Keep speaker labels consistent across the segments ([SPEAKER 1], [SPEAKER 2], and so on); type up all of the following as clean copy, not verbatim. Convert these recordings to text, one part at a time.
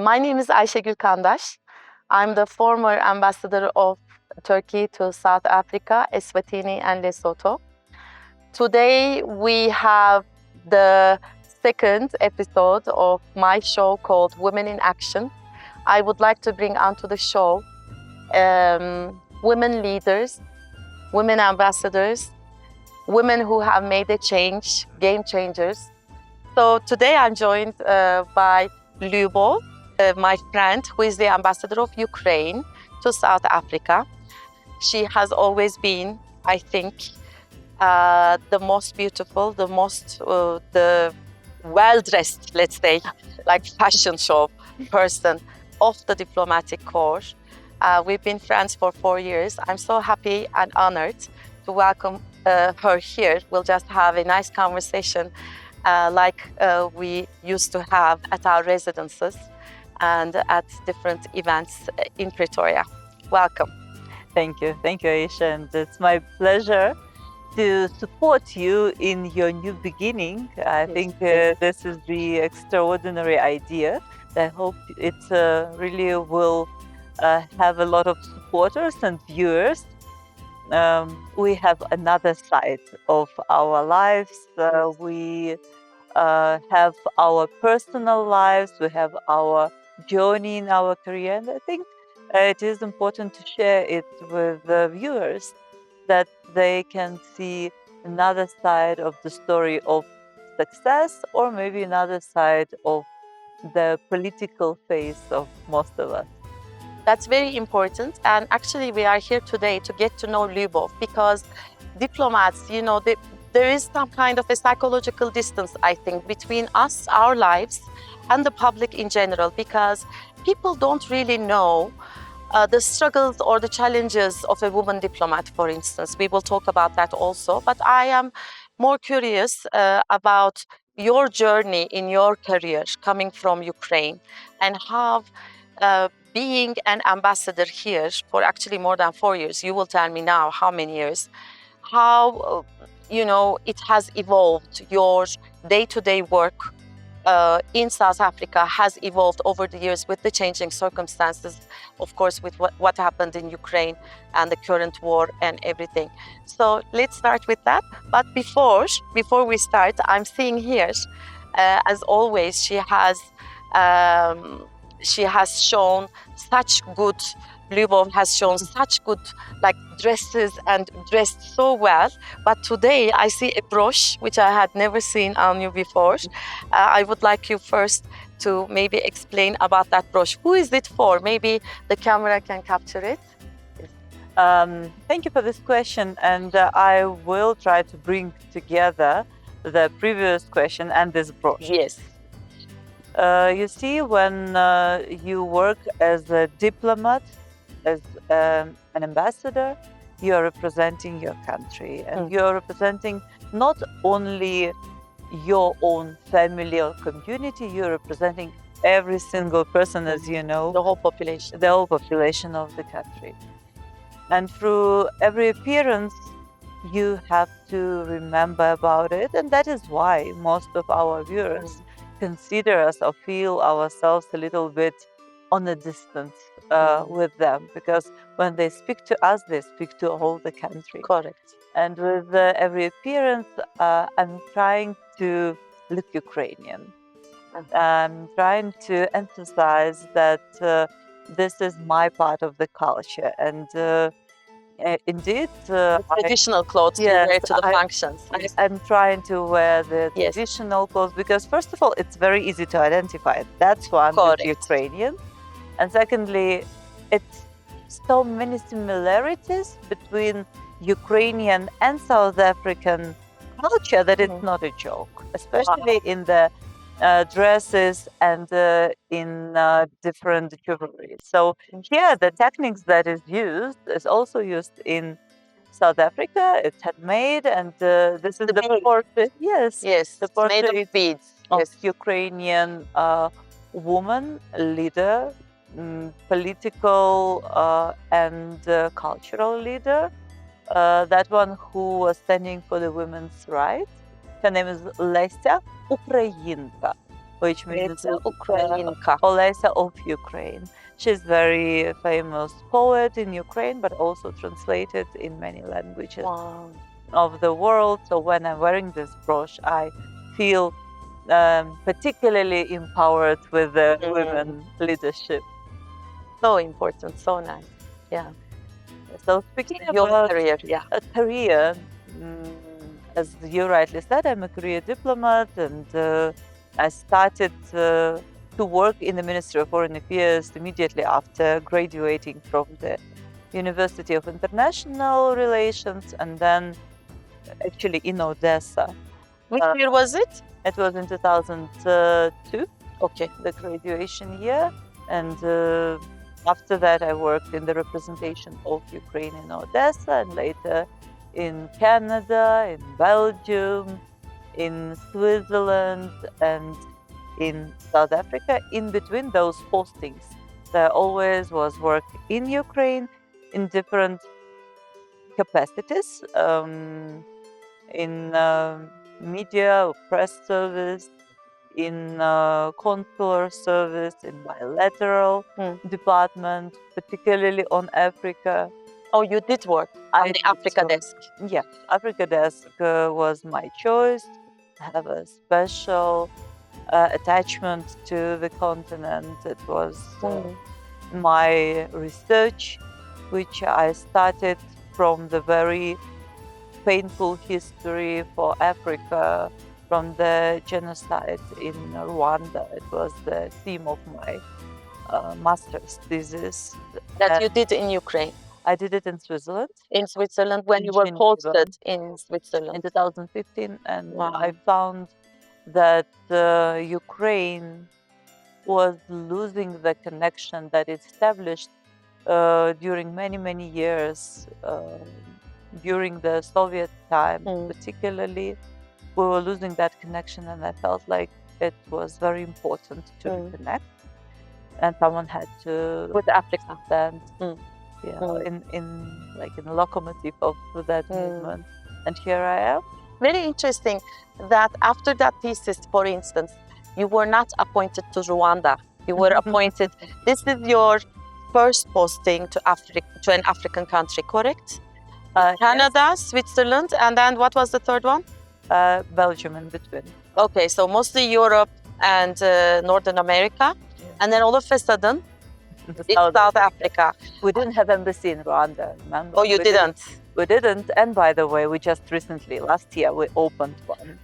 [SPEAKER 1] My name is Ayşegül Kandaş. I'm the former ambassador of Turkey to South Africa, Eswatini, and Lesotho. Today we have the second episode of my show called Women in Action. I would like to bring onto the show women leaders, women ambassadors, women who have made a change, game changers. So today I'm joined by Liubov, my friend, who is the ambassador of Ukraine to South Africa. She has always been, I think, the most beautiful, the well-dressed, let's say, like fashion show person of the diplomatic corps. We've been friends for 4 years. I'm so happy and honored to welcome her here. We'll just have a nice conversation like we used to have at our residences and at different events in Pretoria. Welcome.
[SPEAKER 2] Thank you, Ayesha, and it's my pleasure to support you in your new beginning. I think this is the extraordinary idea. I hope it really will have a lot of supporters and viewers. We have another side of our lives. We have our personal lives, we have our journey in our career, and I think it is important to share it with the viewers that they can see another side of the story of success, or maybe another side of the political phase of most of us.
[SPEAKER 1] That's very important. And actually, we are here today to get to know Liubov because diplomats, you know, there is some kind of a psychological distance, I think, between us, our lives, and the public in general, because people don't really know the struggles or the challenges of a woman diplomat, for instance. We will talk about that also. But I am more curious about your journey in your career coming from Ukraine and how being an ambassador here for actually more than 4 years, you will tell me now how many years, how it has evolved. Your day-to-day work in South Africa has evolved over the years with the changing circumstances, of course, with what happened in Ukraine and the current war and everything. So let's start with that. But before we start, I'm seeing here, as always, she has shown such good, Liubov has shown such good dresses and dressed so well. But today I see a brooch, which I had never seen on you before. I would like you first to maybe explain about that brooch. Who is it for? Maybe the camera can capture it.
[SPEAKER 2] Thank you for this question, and I will try to bring together the previous question and this brooch.
[SPEAKER 1] Yes.
[SPEAKER 2] You see, when you work as a diplomat, as an ambassador, you are representing your country, and you are representing not only your own family or community, you are representing every single person, as you know.
[SPEAKER 1] The whole population.
[SPEAKER 2] The whole population of the country. And through every appearance, you have to remember about it, and that is why most of our viewers consider us or feel ourselves a little bit on a distance with them, because when they speak to us, they speak to all the country.
[SPEAKER 1] Correct.
[SPEAKER 2] And with every appearance, I'm trying to look Ukrainian. I'm trying to emphasize that this is my part of the culture, and indeed,
[SPEAKER 1] traditional clothes you wear to the functions.
[SPEAKER 2] I'm trying to wear the traditional clothes because, first of all, it's very easy to identify. That's one, it's Ukrainian. And secondly, it's so many similarities between Ukrainian and South African culture that it's not a joke, especially in the dresses and in different jewelry. So here, the techniques that is used is also used in South Africa. It's handmade, and this is the portrait. Yes,
[SPEAKER 1] the portrait made of beads
[SPEAKER 2] of Ukrainian woman leader, political and cultural leader. That one who was standing for the women's rights. Her name is Lesia Ukrainka. which means
[SPEAKER 1] It's Ukrainka.
[SPEAKER 2] Olesa of Ukraine. She's very famous poet in Ukraine, but also translated in many languages
[SPEAKER 1] Wow.
[SPEAKER 2] of the world. So when I'm wearing this brooch, I feel particularly empowered with the women leadership.
[SPEAKER 1] So important, so nice. Yeah.
[SPEAKER 2] So speaking
[SPEAKER 1] Your
[SPEAKER 2] about
[SPEAKER 1] career, yeah.
[SPEAKER 2] a career, as you rightly said, I'm a career diplomat, and I started to work in the Ministry of Foreign Affairs immediately after graduating from the University of International Relations, and then actually in Odessa.
[SPEAKER 1] Which year was it?
[SPEAKER 2] It was in 2002,
[SPEAKER 1] Okay.
[SPEAKER 2] the graduation year, and after that I worked in the representation of Ukraine in Odessa, and later in Canada, in Belgium, in Switzerland, and in South Africa. In between those postings, there always was work in Ukraine in different capacities, in media, press service, in consular service, in bilateral department, particularly on Africa.
[SPEAKER 1] Oh, you did work on the Africa desk.
[SPEAKER 2] Yeah, Africa desk was my choice. I have a special attachment to the continent. It was my research, which I started from the very painful history for Africa, from the genocide in Rwanda. It was the theme of my master's thesis.
[SPEAKER 1] That you did in Ukraine.
[SPEAKER 2] I did it in Switzerland.
[SPEAKER 1] In Switzerland, when you were posted in Switzerland.
[SPEAKER 2] In 2015, and
[SPEAKER 1] Wow.
[SPEAKER 2] I found that Ukraine was losing the connection that it established during many, many years, during the Soviet time particularly. We were losing that connection, and I felt like it was very important to reconnect, and someone had to
[SPEAKER 1] with Africa
[SPEAKER 2] stand in the locomotive of that movement. And here I am.
[SPEAKER 1] Very interesting that after that thesis, for instance, you were not appointed to Rwanda. You were appointed. This is your first posting to an African country, correct? Canada, yes. Switzerland, and then what was the third one?
[SPEAKER 2] Belgium in between.
[SPEAKER 1] Okay, so mostly Europe and Northern America, and then all of a sudden, it's South Africa.
[SPEAKER 2] We didn't have embassy in Rwanda, remember?
[SPEAKER 1] Oh, you didn't?
[SPEAKER 2] We didn't, and by the way, we just recently, last year, we opened one.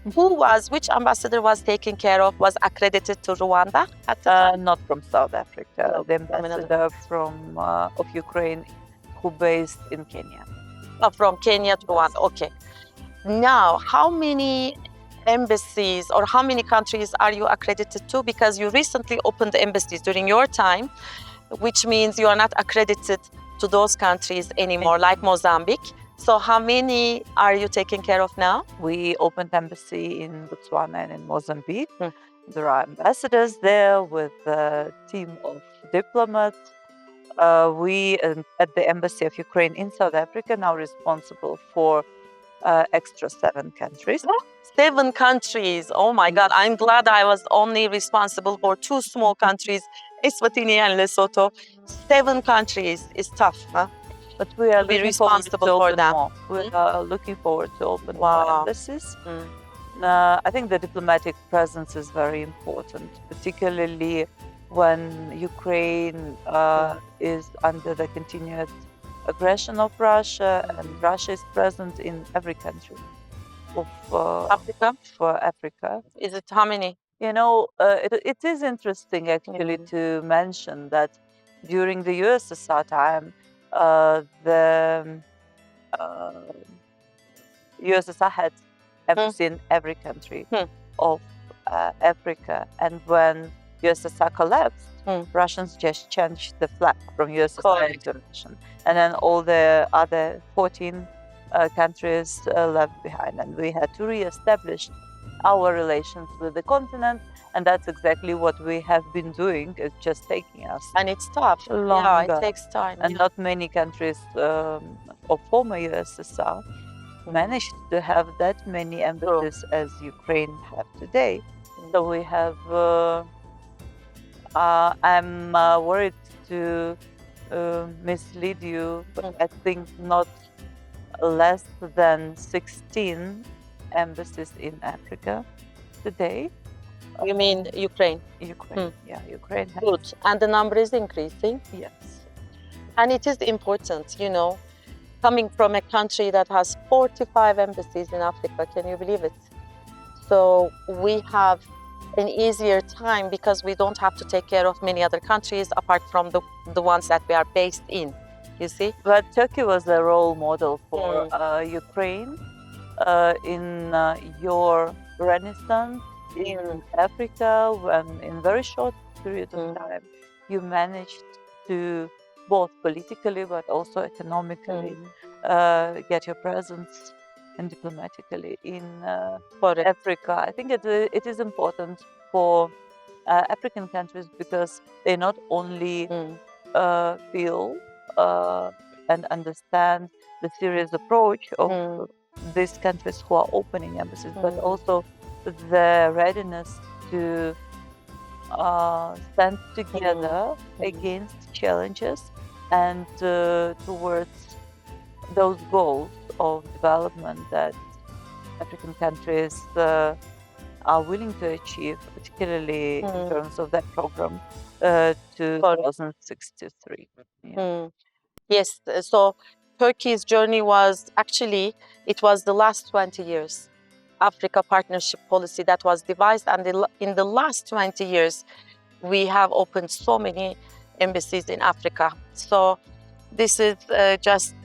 [SPEAKER 1] Which ambassador was taken care of, was accredited to Rwanda at the time?
[SPEAKER 2] Not from South Africa, no, the ambassador of Ukraine who based in Kenya.
[SPEAKER 1] Oh, from Kenya to Rwanda, okay. Now, how many embassies or how many countries are you accredited to? Because you recently opened embassies during your time, which means you are not accredited to those countries anymore, like Mozambique. So how many are you taking care of now?
[SPEAKER 2] We opened embassy in Botswana and in Mozambique. There are ambassadors there with a team of diplomats. We at the Embassy of Ukraine in South Africa now responsible for extra 7 countries.
[SPEAKER 1] 7 countries. Oh my God, I'm glad I was only responsible for 2 small countries, Eswatini and Lesotho. 7 countries is tough, huh?
[SPEAKER 2] But we are
[SPEAKER 1] responsible for them.
[SPEAKER 2] More. We are looking forward to open more embassies. I think the diplomatic presence is very important, particularly when Ukraine is under the continued aggression of Russia, and Russia is present in every country of
[SPEAKER 1] Africa.
[SPEAKER 2] For Africa.
[SPEAKER 1] Is it how many?
[SPEAKER 2] You know, it is interesting actually to mention that during the USSR time, the USSR had embassy in every country of Africa, and when USSR collapsed, Russians just changed the flag from USSR to Russian, and then all the other 14 countries left behind, and we had to re-establish our relations with the continent, and that's exactly what we have been doing. It's just taking us,
[SPEAKER 1] and it's tough.
[SPEAKER 2] Longer.
[SPEAKER 1] Yeah, it takes time.
[SPEAKER 2] And not many countries of former USSR managed to have that many embassies as Ukraine have today. So we have. I'm worried to mislead you, but I think not less than 16 embassies in Africa today.
[SPEAKER 1] You mean Ukraine?
[SPEAKER 2] Ukraine? Yeah, Ukraine has.
[SPEAKER 1] Good. And the number is increasing.
[SPEAKER 2] Yes.
[SPEAKER 1] And it is important, you know, coming from a country that has 45 embassies in Africa. Can you believe it? So we have an easier time because we don't have to take care of many other countries apart from the ones that we are based in, you see?
[SPEAKER 2] But Turkey was a role model for Ukraine in your renaissance in Africa, when in very short period of time you managed to both politically but also economically get your presence and diplomatically in Africa. I think it is important for African countries because they not only feel and understand the serious approach of these countries who are opening embassies, but also the readiness to stand together against challenges and towards those goals of development that African countries are willing to achieve, particularly in terms of that program to 2063. Yeah.
[SPEAKER 1] Yes, so Turkey's journey was actually, it was the last 20 years. Africa Partnership Policy that was devised, and in the last 20 years, we have opened so many embassies in Africa. So this is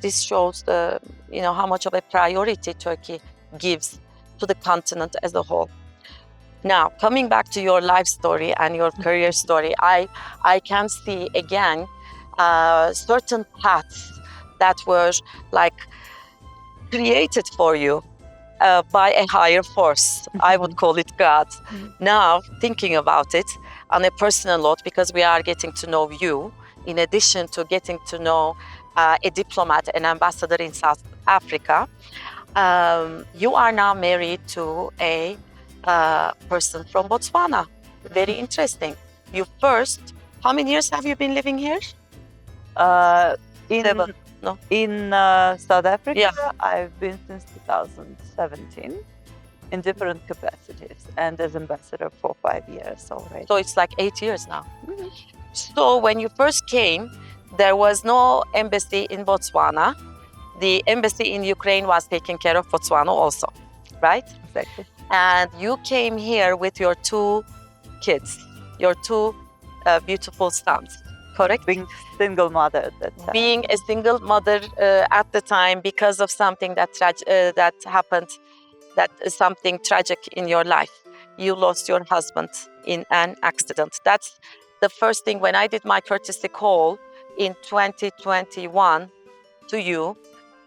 [SPEAKER 1] this shows the, you know, how much of a priority Turkey gives to the continent as a whole. Now, coming back to your life story and your career story, I can see again certain paths that were like created for you by a higher force. I would call it God. Now, thinking about it on a personal note, because we are getting to know you, in addition to getting to know a diplomat, an ambassador in South Africa, you are now married to a person from Botswana. Very interesting. You first, how many years have you been living here?
[SPEAKER 2] In South Africa,
[SPEAKER 1] Yeah.
[SPEAKER 2] I've been since 2017 in different capacities and as ambassador for 5 years already.
[SPEAKER 1] So it's like 8 years now. So when you first came, there was no embassy in Botswana. The embassy in Ukraine was taking care of Botswana also, right?
[SPEAKER 2] Exactly.
[SPEAKER 1] And you came here with your 2 kids, your 2 beautiful sons, correct?
[SPEAKER 2] Being single mother at that time.
[SPEAKER 1] Being a single mother at the time because of something that happened, that is something tragic in your life. You lost your husband in an accident. That's the first thing when I did my courtesy call in 2021 to you.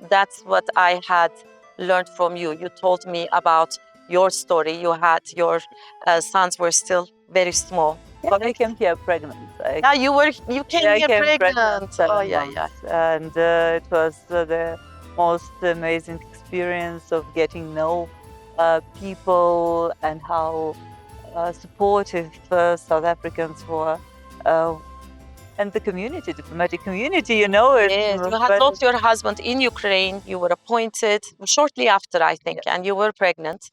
[SPEAKER 1] That's what I had learned from you. You told me about your story. You had your sons were still very small.
[SPEAKER 2] Yeah, I came here pregnant.
[SPEAKER 1] You came here pregnant. Oh, yeah.
[SPEAKER 2] And it was the most amazing experience of getting to know people and how supportive South Africans were. And the community, diplomatic community, you know.
[SPEAKER 1] Yes, you had lost your husband in Ukraine. You were appointed shortly after, I think, and you were pregnant.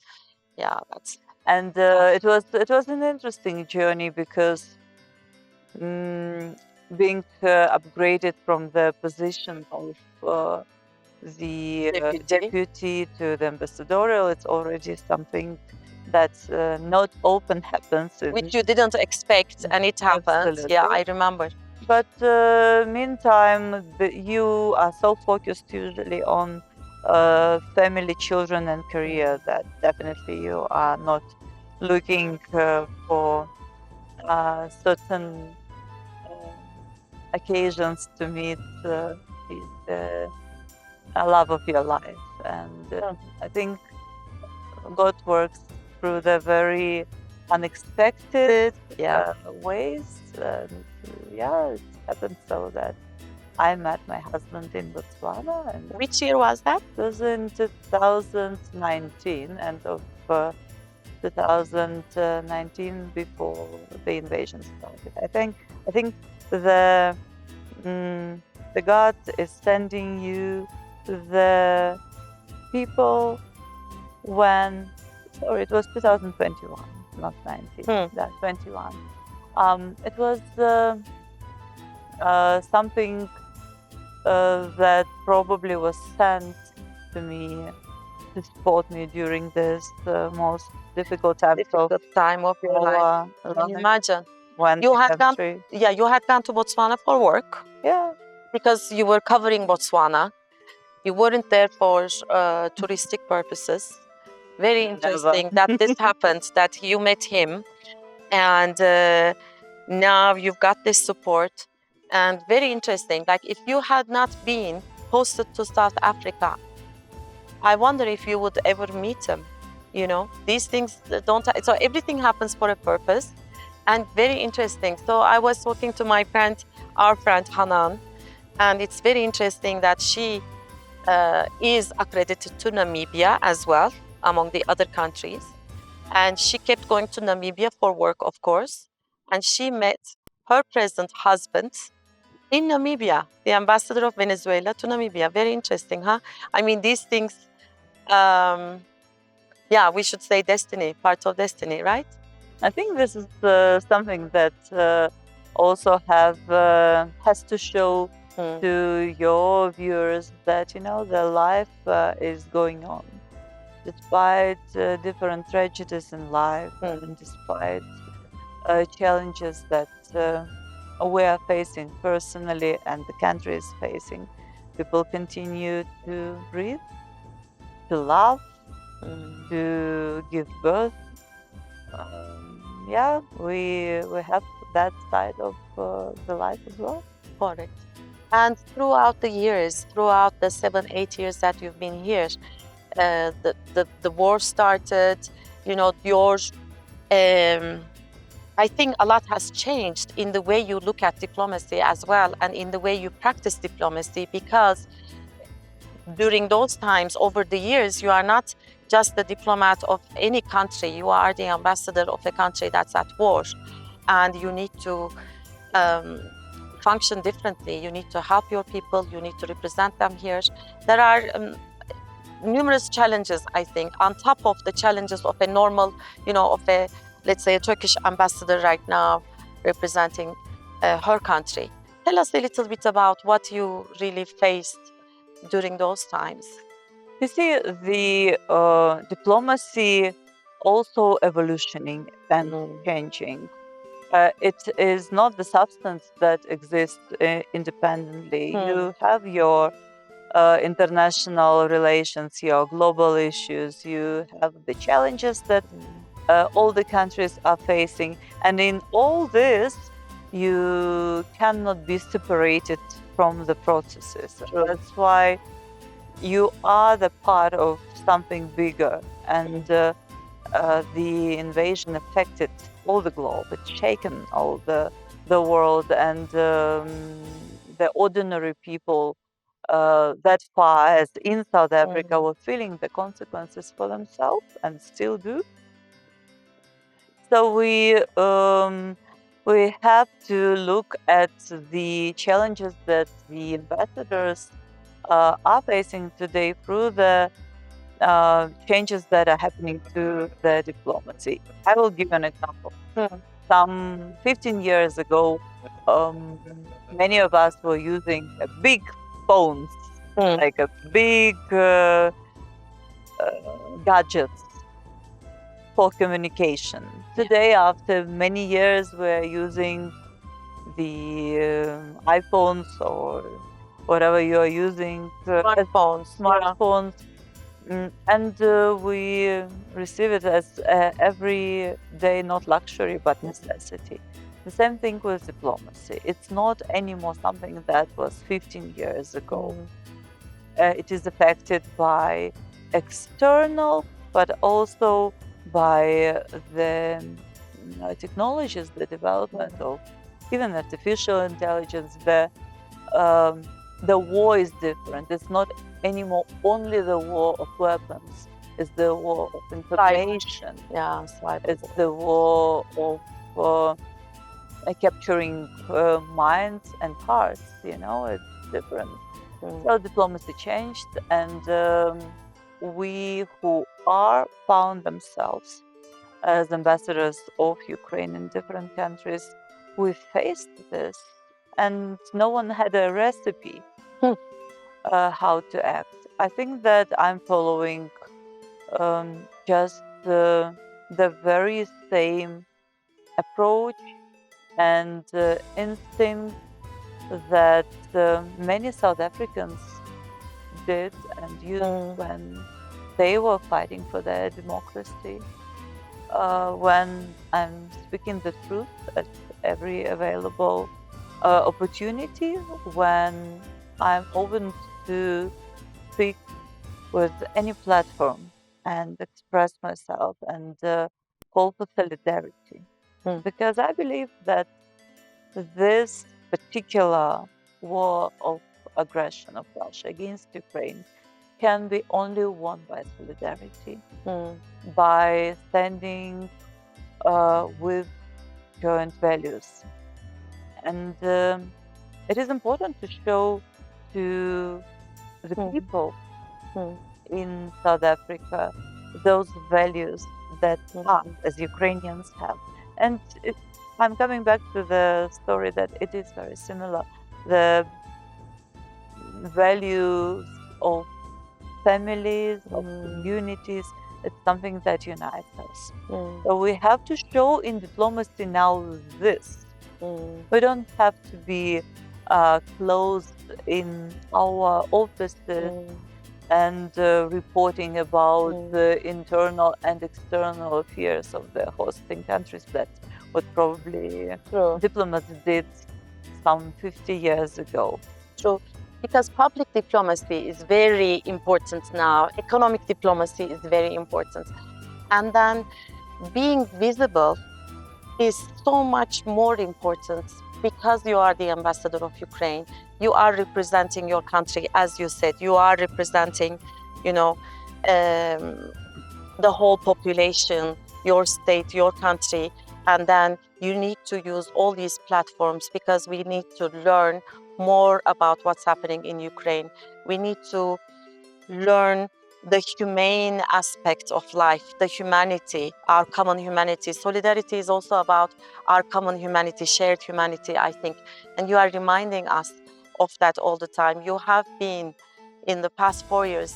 [SPEAKER 1] Yeah, that's.
[SPEAKER 2] And it was an interesting journey because being upgraded from the position of the deputy to the ambassadorial, it's already something that not often happens.
[SPEAKER 1] Which you didn't expect, and it happened.
[SPEAKER 2] Absolutely.
[SPEAKER 1] Yeah, I remember.
[SPEAKER 2] But meantime, you are so focused usually on family, children, and career that definitely you are not looking for certain occasions to meet the love of your life. And I think God works through the very unexpected ways. And it happened so that I met my husband in Botswana. And
[SPEAKER 1] which year was that?
[SPEAKER 2] It was in 2019, end of 2019 before the invasion started. I think the the God is sending you the people when, sorry, it was 2021, not 19, that 21. It was something that probably was sent to me to support me during this most difficult time
[SPEAKER 1] of your life. Can you imagine?
[SPEAKER 2] When
[SPEAKER 1] You had gone to Botswana for work.
[SPEAKER 2] Yeah.
[SPEAKER 1] Because you were covering Botswana. You weren't there for touristic purposes. Very interesting that this happened, that you met him, and now you've got this support. And very interesting, like if you had not been posted to South Africa, I wonder if you would ever meet him. You know, these things don't, so everything happens for a purpose, and very interesting. So I was talking to my friend, our friend Hanan, and it's very interesting that she is accredited to Namibia as well, among the other countries. And she kept going to Namibia for work, of course. And she met her present husband in Namibia, the ambassador of Venezuela to Namibia. Very interesting, huh? I mean, these things, yeah, we should say destiny, part of destiny, right?
[SPEAKER 2] I think this is something that also has to show to your viewers that, you know, the life is going on despite different tragedies in life and despite challenges that we are facing personally and the country is facing. People continue to breathe, to love, to give birth. Yeah, we have that side of the life as well.
[SPEAKER 1] Correct. And throughout the years, throughout the 7-8 years that you've been here, the war started. You know, I think a lot has changed in the way you look at diplomacy as well, and in the way you practice diplomacy, because during those times, over the years, you are not just the diplomat of any country. You are the ambassador of a country that's at war, and you need to function differently. You need to help your people. You need to represent them here. There are numerous challenges, I think, on top of the challenges of a normal, you know, of a, let's say, a Turkish ambassador right now representing her country. Tell us a little bit about what you really faced during those times.
[SPEAKER 2] You see, the diplomacy also evolutioning and changing. It is not the substance that exists independently. You have your international relations, your global issues, you have the challenges that all the countries are facing. And in all this, you cannot be separated from the processes. That's why you are the part of something bigger. And the invasion affected all the globe. It's shaken all the world, and the ordinary people that far as in South Africa were feeling the consequences for themselves and still do. So we have to look at the challenges that the ambassadors are facing today through the changes that are happening to the diplomacy. I will give an example. Some 15 years ago, many of us were using big phones, like a big gadgets for communication. Today, after many years, we're using the iPhones or whatever you are using, smartphones. And we receive it as everyday, not luxury, but necessity. The same thing with diplomacy. It's not anymore something that was 15 years ago. It is affected by external, but also by the technologies, the development of even artificial intelligence. The war is different. It's not anymore only the war of weapons. It's the war of information.
[SPEAKER 1] Yeah,
[SPEAKER 2] It's the war of capturing minds and hearts. It's different. So diplomacy changed, and we who are found themselves as ambassadors of Ukraine in different countries, we faced this, and no one had a recipe how to act. I think that I'm following just the very same approach and instinct that many South Africans did and used when they were fighting for their democracy. When I'm speaking the truth at every available opportunity, when I'm open to speak with any platform and express myself and call for solidarity. Because I believe that this particular war of aggression of Russia against Ukraine can be only won by solidarity, by standing with joint values. And it is important to show to the people in South Africa those values that us as Ukrainians have. And I'm coming back to the story that it is very similar. The values of families, of communities, it's something that unites us. So we have to show in diplomacy now this. We don't have to be closed in our offices and reporting about the internal and external affairs of the hosting countries. That's what probably diplomats did some 50 years ago.
[SPEAKER 1] True. Because public diplomacy is very important now. Economic diplomacy is very important. And then being visible is so much more important because you are the ambassador of Ukraine. You are representing your country, as you said. You are representing, the whole population, your state, your country. And then you need to use all these platforms because we need to learn more about what's happening in Ukraine. We need to learn the humane aspect of life, the humanity, our common humanity. Solidarity is also about our common humanity, shared humanity, I think. And you are reminding us of that all the time. You have been, in the past 4 years,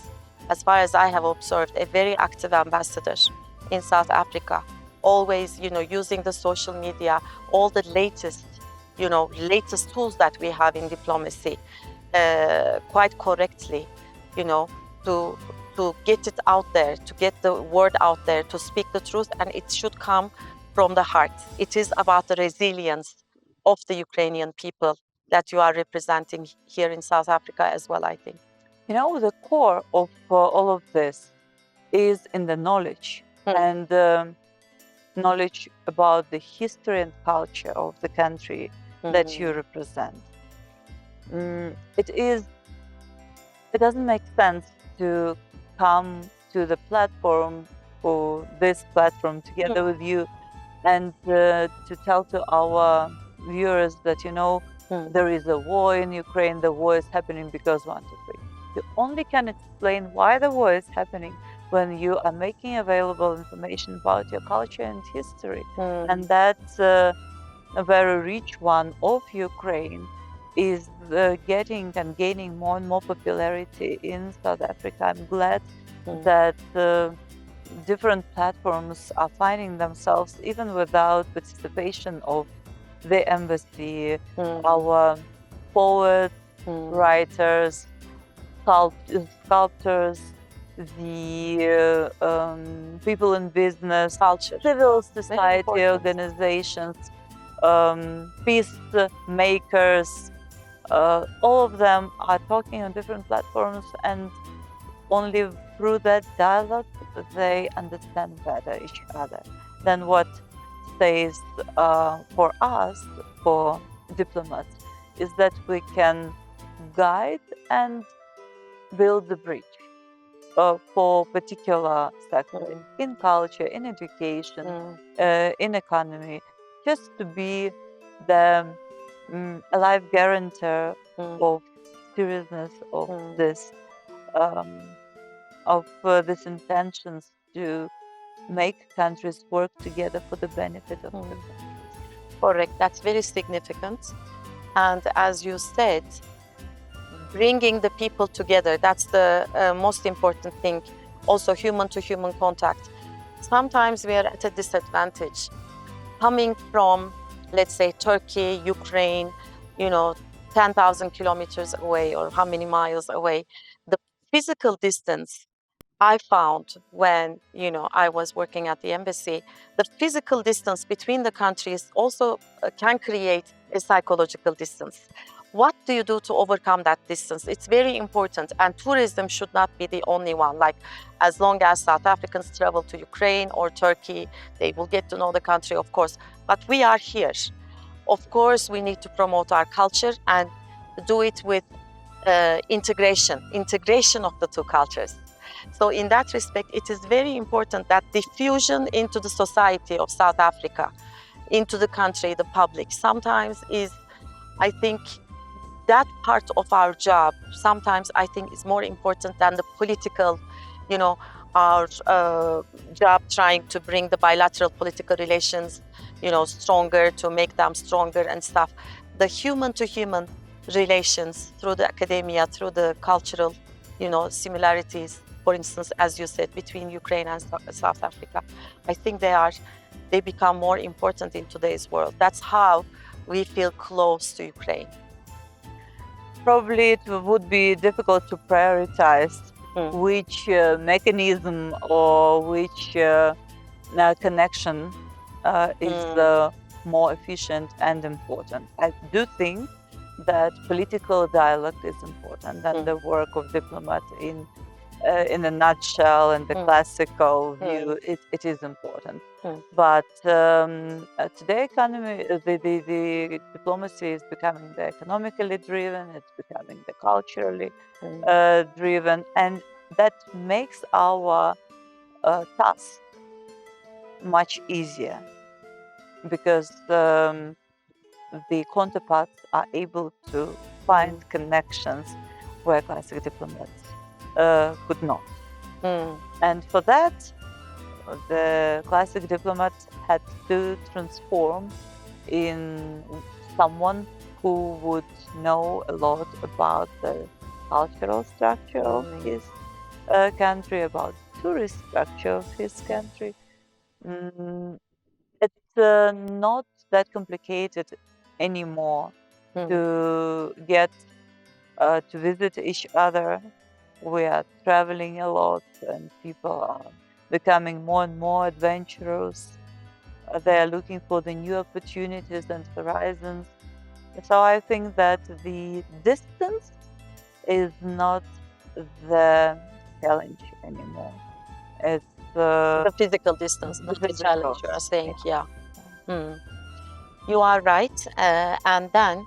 [SPEAKER 1] as far as I have observed, a very active ambassador in South Africa, always, using the social media, all the latest tools that we have in diplomacy, quite correctly, to get it out there, to get the word out there, to speak the truth, and it should come from the heart. It is about the resilience of the Ukrainian people that you are representing here in South Africa as well, I think.
[SPEAKER 2] The core of all of this is in the knowledge and knowledge about the history and culture of the country that you represent. It doesn't make sense to come to the platform, or this platform, together with you, and to tell to our viewers that there is a war in Ukraine. The war is happening because 1, 2, 3. You only can explain why the war is happening when you are making available information about your culture and history. And that's a very rich one of Ukraine is getting and gaining more and more popularity in South Africa. I'm glad that different platforms are finding themselves, even without participation of the embassy, our poets, writers, sculptors, the people in business, culture, civil society organizations, peacemakers, all of them are talking on different platforms, and only through that dialogue they understand better each other. Then what stays for us, for diplomats, is that we can guide and build the bridge. for particular sector in culture, in education, in economy, just to be the alive guarantor of seriousness of this this intentions to make countries work together for the benefit of the countries.
[SPEAKER 1] Correct. That's very significant. And as you said, bringing the people together, that's the most important thing. Also, human to human contact. Sometimes we are at a disadvantage. Coming from, let's say, Turkey, Ukraine, 10,000 kilometers away or how many miles away, the physical distance I found when, I was working at the embassy, the physical distance between the countries also can create a psychological distance. What do you do to overcome that distance? It's very important, and tourism should not be the only one. Like, as long as South Africans travel to Ukraine or Turkey, they will get to know the country, of course. But we are here. Of course, we need to promote our culture and do it with integration of the two cultures. So in that respect, it is very important that diffusion into the society of South Africa, into the country, the public, sometimes is, I think, that part of our job, sometimes I think is more important than the political, our job trying to bring the bilateral political relations, stronger, to make them stronger and stuff. The human to human relations through the academia, through the cultural, similarities, for instance, as you said, between Ukraine and South Africa, I think they become more important in today's world. That's how we feel close to Ukraine.
[SPEAKER 2] Probably it would be difficult to prioritize which mechanism or which connection is more efficient and important. I do think that political dialogue is important, and the work of diplomat in a nutshell, in the classical view, it is important. But today, economy, the diplomacy is becoming the economically driven. It's becoming the culturally driven, and that makes our task much easier because the counterparts are able to find connections where classic diplomats could not. And for that, the classic diplomat had to transform in someone who would know a lot about the cultural structure of his country, about tourist structure of his country. It's not that complicated anymore to get to visit each other. We are traveling a lot, and people are becoming more and more adventurous. They are looking for the new opportunities and horizons. So I think that the distance is not the challenge anymore. It's
[SPEAKER 1] the physical distance, not the challenge, you are saying, yeah. You are right. And then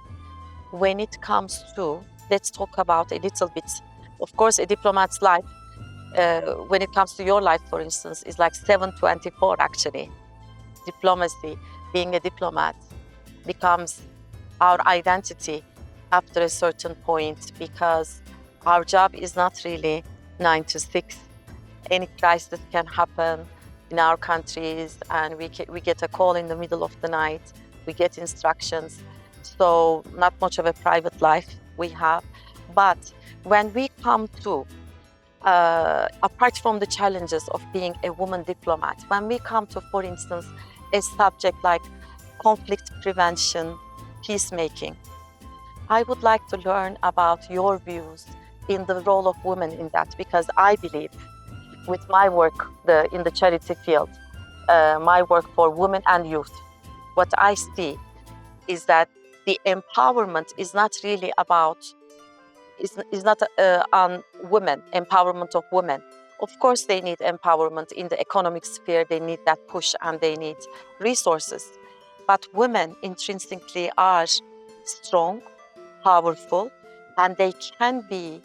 [SPEAKER 1] when it comes to, let's talk about a little bit, of course, a diplomat's life, when it comes to your life, for instance, is like 7/24 actually. Diplomacy, being a diplomat, becomes our identity after a certain point, because our job is not really 9 to 6. Any crisis can happen in our countries, and we get a call in the middle of the night, we get instructions. So not much of a private life we have. But when we come to, apart from the challenges of being a woman diplomat, when we come to, for instance, a subject like conflict prevention, peacemaking, I would like to learn about your views in the role of women in that, because I believe with my work in the charity field, my work for women and youth, what I see is that the empowerment is not really about, is not on women, empowerment of women. Of course, they need empowerment in the economic sphere, they need that push and they need resources. But women intrinsically are strong, powerful, and they can be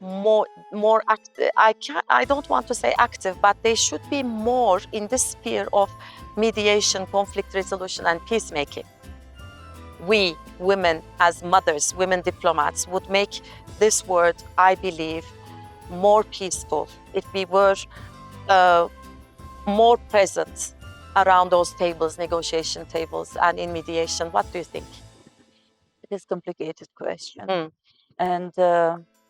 [SPEAKER 1] more active. I don't want to say active, but they should be more in the sphere of mediation, conflict resolution, and peacemaking. We women, as mothers, women diplomats, would make this world, I believe, more peaceful if we were more present around those tables, negotiation tables, and in mediation. What do you think?
[SPEAKER 2] It is a complicated question.
[SPEAKER 1] Mm.
[SPEAKER 2] And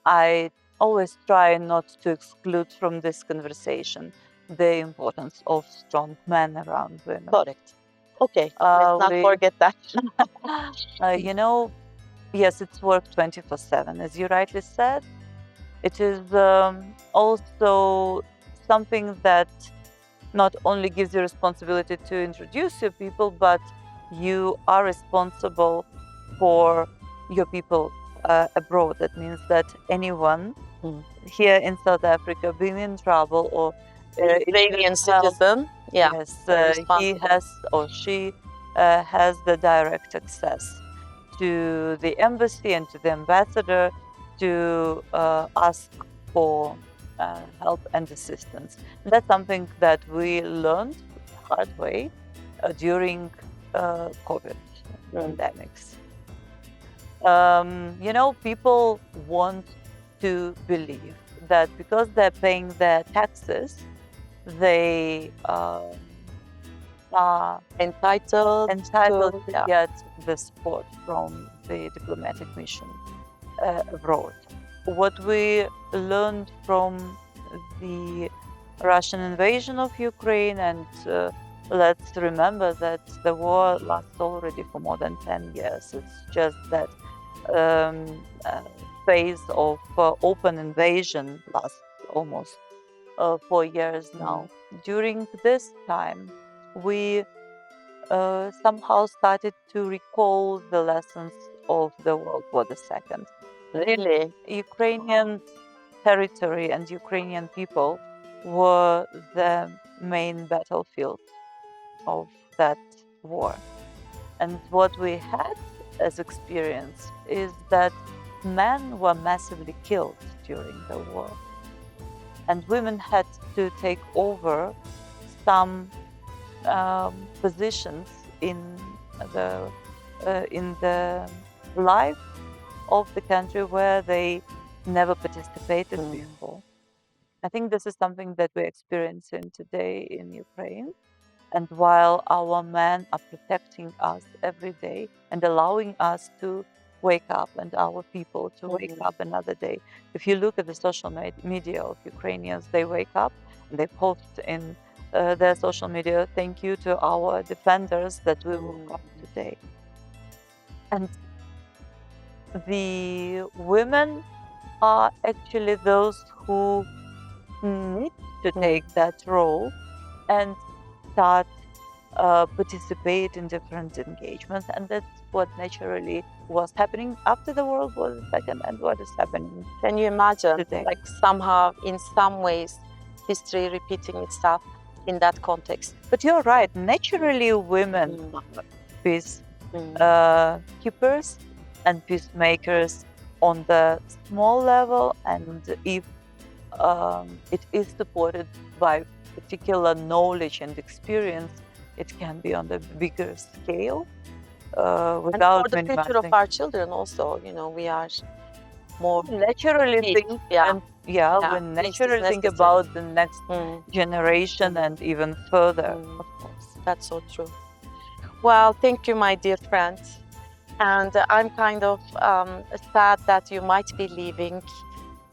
[SPEAKER 2] I always try not to exclude from this conversation the importance of strong men around women.
[SPEAKER 1] Correct. Okay, let's not forget that.
[SPEAKER 2] You know, yes, it's work 24/7, as you rightly said. It is also something that not only gives you responsibility to introduce your people, but you are responsible for your people abroad. That means that anyone here in South Africa being in trouble or
[SPEAKER 1] Ukrainian citizen, yeah,
[SPEAKER 2] yes, he
[SPEAKER 1] responsible.
[SPEAKER 2] has or she has the direct access to the embassy and to the ambassador to ask for help and assistance. That's something that we learned the hard way during COVID pandemics. You know, people want to believe that because they're paying their taxes, they are
[SPEAKER 1] entitled
[SPEAKER 2] to
[SPEAKER 1] yeah.
[SPEAKER 2] get the support from the diplomatic mission abroad. What we learned from the Russian invasion of Ukraine, and let's remember that the war lasts already for more than 10 years. It's just that phase of open invasion lasts almost 4 years now. During this time, we somehow started to recall the lessons of the World War II.
[SPEAKER 1] Really?
[SPEAKER 2] Ukrainian territory and Ukrainian people were the main battlefield of that war. And what we had as experience is that men were massively killed during the war. And women had to take over some positions in the life of the country where they never participated before. I think this is something that we're experiencing today in Ukraine. And while our men are protecting us every day and allowing us to wake up and our people to wake up another day. If you look at the social media of Ukrainians, they wake up and they post in their social media, thank you to our defenders that we woke up today. And the women are actually those who need to take that role and start participate in different engagements, and that's what naturally was happening after the World War II and what is happening.
[SPEAKER 1] Can you imagine,
[SPEAKER 2] today?
[SPEAKER 1] like somehow, in some ways, history repeating itself in that context?
[SPEAKER 2] But you're right, naturally women are peace keepers and peacemakers on the small level, and if it is supported by particular knowledge and experience, it can be on the bigger scale without
[SPEAKER 1] and for the future of our children also, you know, we are more
[SPEAKER 2] naturally think we naturally think about the next generation and even further. Of course,
[SPEAKER 1] that's so true. Well, thank you, my dear friend. And I'm kind of sad that you might be leaving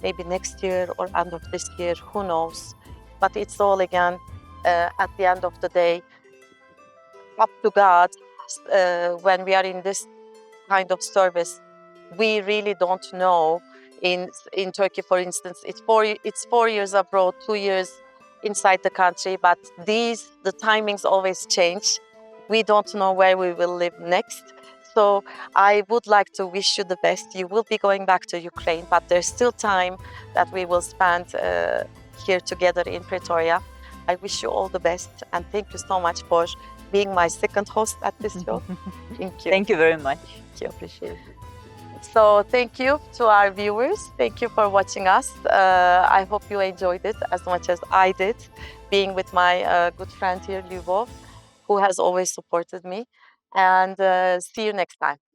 [SPEAKER 1] maybe next year or end of this year, who knows. But it's all again, at the end of the day, up to God. When we are in this kind of service, we really don't know. In Turkey, for instance, it's 4 years abroad, 2 years inside the country, but the timings always change. We don't know where we will live next. So I would like to wish you the best. You will be going back to Ukraine, but there's still time that we will spend here together in Pretoria. I wish you all the best, and thank you so much for being my second host at this show. Thank you.
[SPEAKER 2] Thank you very much.
[SPEAKER 1] Thank you. Appreciate it. So thank you to our viewers. Thank you for watching us. I hope you enjoyed it as much as I did, being with my good friend here, Lyubov, who has always supported me. And see you next time.